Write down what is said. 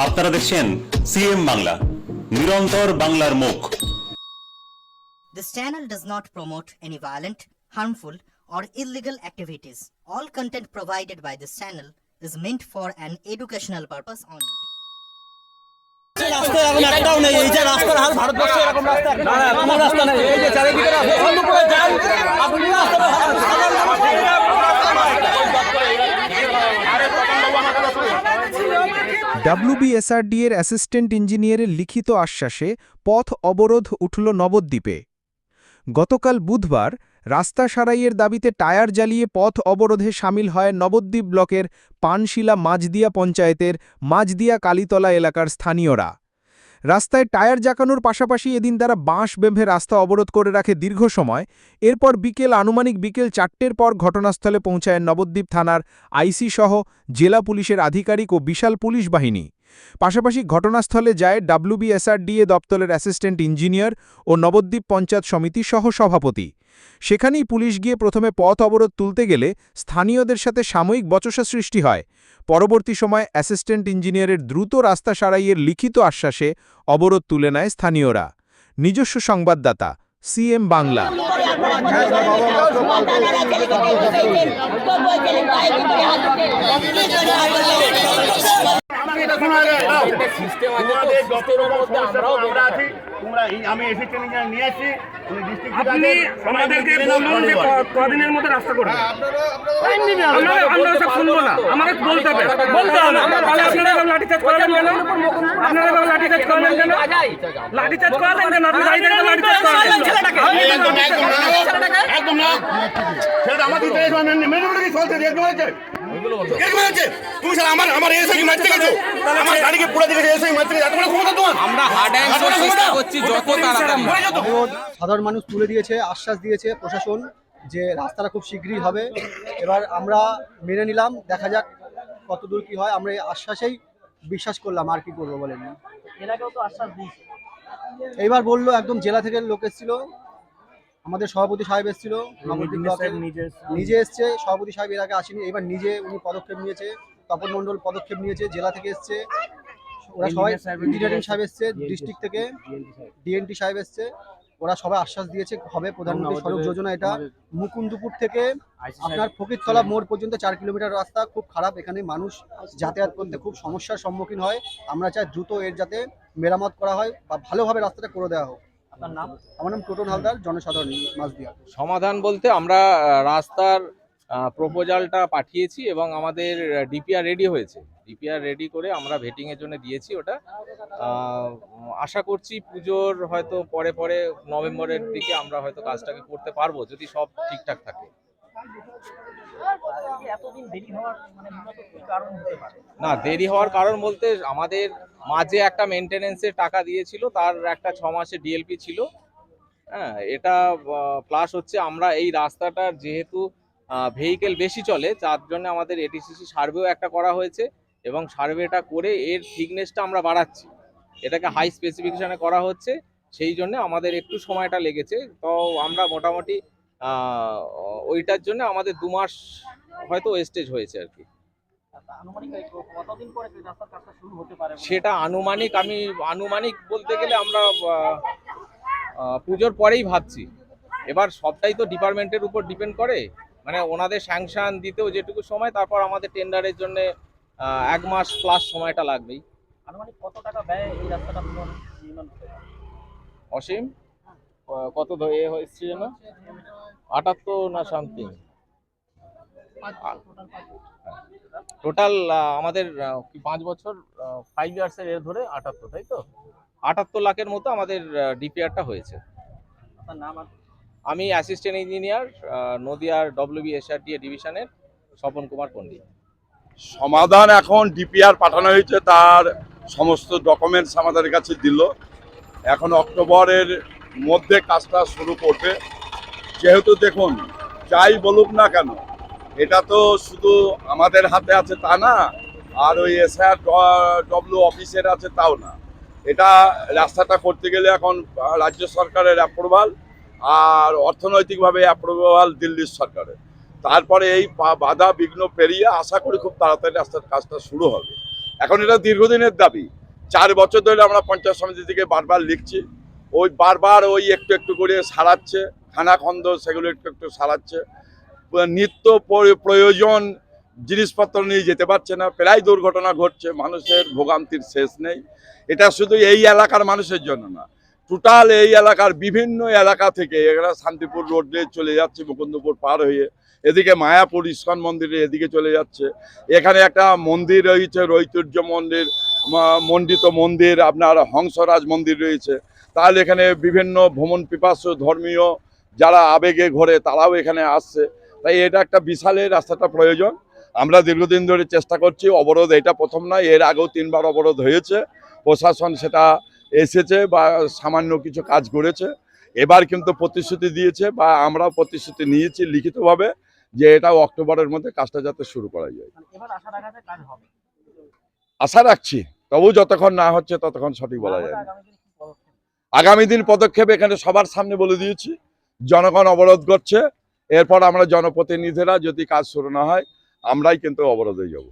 আপনারা দেখছেন সিএম বাংলা, নিরন্তর বাংলার মুখ। This channel does not promote any violent, harmful, or illegal activities. All content provided by this channel is meant for an educational purpose only. রাস্তা এখন একটাও নেই। এই যে রাস্তার হাল ভারতবর্ষে এরকম রাস্তা কোনো রাস্তা নেই। এই যে চারিদিকে বন্ধ করে যান আপনি রাস্তাটা WBSRD এর অ্যাসিস্ট্যান্ট ইঞ্জিনিয়ারের লিখিত আশ্বাসে পথ অবরোধ উঠল নবদ্বীপে। গতকাল বুধবার রাস্তা সারাইয়ের দাবিতে টায়ার জ্বালিয়ে পথ অবরোধে সামিল হয় নবদ্বীপ ব্লকের পানশিলা মাঝদিয়া পঞ্চায়েতের মাঝদিয়া কালীতলা এলাকার স্থানীয়রা। রাস্তায় টায়ার জাকানোর পাশাপাশি এদিন তারা বাঁশ বেঁধে রাস্তা অবরোধ করে রাখে দীর্ঘ সময়। এরপর আনুমানিক বিকেল ৪টের পর ঘটনাস্থলে পৌঁছায় নবদ্বীপ থানার আইসি সহ জেলা পুলিশের আধিকারিক ও বিশাল পুলিশ বাহিনী। পাশাপাশি ঘটনাস্থলে যায় WBSRDA দপ্তরের অ্যাসিস্ট্যান্ট ইঞ্জিনিয়ার ও নবদ্বীপ পঞ্চায়েত সমিতি সহ সভাপতি। সেখানেই পুলিশ গিয়ে প্রথমে পথ অবরোধ তুলতে গেলে স্থানীয়দের সাথে সাময়িক বচসা সৃষ্টি হয়। পরবর্তী সময় অ্যাসিস্ট্যান্ট ইঞ্জিনিয়ারের দ্রুত রাস্তা সারাইয়ের লিখিত আশ্বাসে অবরোধ তুলে নেয় স্থানীয়রা। নিজস্ব সংবাদদাতা সিএম বাংলা। আমি এসিস্ট্যান্ট ইঞ্জিনিয়ার নিয়ে আসছি, আপনি আমাদেরকে বলুন যে কদিনের মধ্যে রাস্তা করবেন। আমরা সব শুনবো না, আমাদের বলতে হবে। আপনারা লাঠিচার্জ করালেন কেন? আপনারা লাঠিচার্জ করালেন কেন? লাঠিচার্জ করালেন কেন? আপনি লাঠিচার্জ করালেন একদম না, সেটা আমাদের মেজরিটি কি চলছে? তুমি স্যার আমার এসে মারতে গেছো, আমার গাড়িকে পুরো দিকে এসে মারতে গেছো, এত বড় ক্ষমতা তোমার? আমরা হার্ড অ্যান্ড সোর্স চেষ্টা করছি যত তাড়াতাড়ি। সাধারণ মানুষ তুলে দিয়েছে, আশ্বাস দিয়েছে প্রশাসন যে রাস্তাটা খুব শীঘ্রই হবে। এবার আমরা মেনে নিলাম, দেখা যাক কতদূর কি হয়। আমরা এই আশ্বাসেই বিশ্বাস করলাম, আর কি করবো বলেন। এইবার বললো একদম জেলা থেকে লোক এসেছিল, আমাদের সভাপতি সাহেব এসেছিল, নিজে এসছে। সভাপতি সাহেব এর আগে আসেনি, এবার নিজে উনি পদক্ষেপ নিয়েছে। তপন মণ্ডল পদক্ষেপ নিয়েছে, জেলা থেকে এসছে ওরা সবাই। ইঞ্জিনিয়ারিং সাহেব এসছে ডিস্ট্রিক্ট থেকে, ডিএনটি সাহেব এসছে। ওরা সবাই আশ্বাস দিয়েছে হবে। প্রধানমন্ত্রী সড়ক যোজনা, এটা মুকুন্দপুর থেকে আপনার ফকিরতলা মোড় পর্যন্ত 4 কিলোমিটার রাস্তা, খুব খারাপ। এখানে মানুষ যাতায়াত করতে খুব সমস্যার সম্মুখীন হয়। আমরা চাই দ্রুত এর যাতে মেরামত করা হয় বা ভালোভাবে রাস্তাটা করে দেওয়া হোক। আমার নাম টোটন হালদার, জনসাধারণ মাঝদিয়া। সমাধান বলতে আমরা রাস্তার প্রপোজালটা পাঠিয়েছি এবং আমাদের ডিপিআর রেডি হয়েছে। ডিপিআর রেডি করে আমরা ভেটিংয়ের জন্য দিয়েছি। ওটা আশা করছি পুজোর হয়তো পরে নভেম্বরের দিকে আমরা হয়তো কাজটাকে করতে পারবো, যদি সব ঠিকঠাক থাকে। না, দেরি হওয়ার কারণ বলতে আমাদের মাঝে একটা মেনটেনেন্সের টাকা দিয়েছিল, তার একটা 6 মাসের ডিএলপি ছিল। হ্যাঁ, এটা প্লাস হচ্ছে আমরা এই রাস্তাটার যেহেতু ভেহিকেল বেশি চলে, তার জন্য আমাদের এটিসিসি সার্ভেও একটা করা হয়েছে এবং সার্ভেটা করে এর থিকনেসটা আমরা বাড়াচ্ছি। এটাকে হাই স্পেসিফিকেশনে করা হচ্ছে, সেই জন্য আমাদের একটু সময়টা লেগেছে। তো আমরা মোটামুটি ওইটার জন্য আমাদের 2 মাস হয়তো ওয়েস্টেজ হয়েছে আর কি। সেটা আনুমানিক বলতে গেলে আমরা পুজোর পরেই ভাবছি। এবার সবটাই তো ডিপার্টমেন্টের উপর ডিপেন্ড করে, মানে ওনাদের স্যাংশন দিতেও যেটুকু সময়, তারপর আমাদের টেন্ডারের জন্য 1 মাস প্লাস সময়টা লাগবেই। আনুমানিক কত টাকা ব্যয় এই রাস্তাটা নির্মাণ করতে? অসীম কত হয়েছে যেন 78 না সামথিং টোটাল। আমাদের 5 বছর 5 ইয়ার্সের এর ধরে 78, তাই তো 78 লাখের মতো আমাদের ডিপিআরটা হয়েছে। আমি অ্যাসিস্ট্যান্ট ইঞ্জিনিয়ার, নদিয়ার WBSRDA ডিভিশনের স্বপন কুমার পণ্ডিত। সমাধান এখন ডিপিআর পাঠানো হয়েছে, তার সমস্ত ডকুমেন্টস আমাদের কাছে দিল। এখন অক্টোবরের মধ্যে কাজটা শুরু করবে। যেহেতু দেখুন, যাই বলুক না কেন, এটা তো শুধু আমাদের হাতে আছে তা না, আর ওই SRW অফিসের আছে তাও না। এটা রাস্তাটা করতে গেলে এখন রাজ্য সরকারের অ্যাপ্রুভাল আর অর্থনৈতিকভাবে অ্যাপ্রুভাল দিল্লির সরকারের। তারপরে এই বাধা বিঘ্ন পেরিয়ে আশা করি খুব তাড়াতাড়ি রাস্তার কাজটা শুরু হবে। এখন এটা দীর্ঘদিনের দাবি। 4 বছর ধরে আমরা পঞ্চায়েত সমিতি থেকে বারবার লিখছি, ওই বারবার ওই একটু একটু করে সারাচ্ছে, খানাখন্দ সেগুলো একটু একটু সারাচ্ছে, নিত্য প্রয়োজন জিনিসপত্র নিয়ে যেতে পারছে না, প্রায় দুর্ঘটনা ঘটছে, মানুষের ভোগান্তির শেষ নেই। এটা শুধু এই এলাকার মানুষের জন্য না, টোটাল এই এলাকার বিভিন্ন এলাকা থেকে এরা শান্তিপুর রোডে চলে যাচ্ছে, মুকুন্দপুর পার হয়ে এদিকে মায়াপুর ইস্কন মন্দিরে এদিকে চলে যাচ্ছে। এখানে একটা মন্দির রয়েছে, ঐতিহ্য মন্দির, মণ্ডিত মন্দির, আপনার হংসরাজ মন্দির রয়েছে। তাহলে এখানে বিভিন্ন ভ্রমণ পিপাসু ধর্মীয় যারা আবেগে ঘোরে তারাও এখানে আসছে। তাই এটা একটা বিশালের রাস্তাটা প্রয়োজন। আমরা দীর্ঘদিন ধরে চেষ্টা করছি, অবরোধ এটা প্রথম নয়, এর আগেও 3 বার অবরোধ হয়েছে, প্রশাসন সেটা এসেছে বা সামান্য কিছু কাজ করেছে। এবার কিন্তু প্রতিশ্রুতি দিয়েছে বা আমরাও প্রতিশ্রুতি নিয়েছি লিখিতভাবে যে এটা অক্টোবরের মধ্যে কাজটা যাতে শুরু করা যায়। আশা রাখছি, তবু যতক্ষণ না হচ্ছে ততক্ষণ সঠিক বলা যায় না। আগামী দিন পদক্ষেপ এখানে সবার সামনে বলে দিয়েছি, জনগণ অবরোধ করছে, এরপর আমরা জনপ্রতিনিধিরা যদি কাজ শুরু না হয় আমরাই কিন্তু অবরোধে যাব।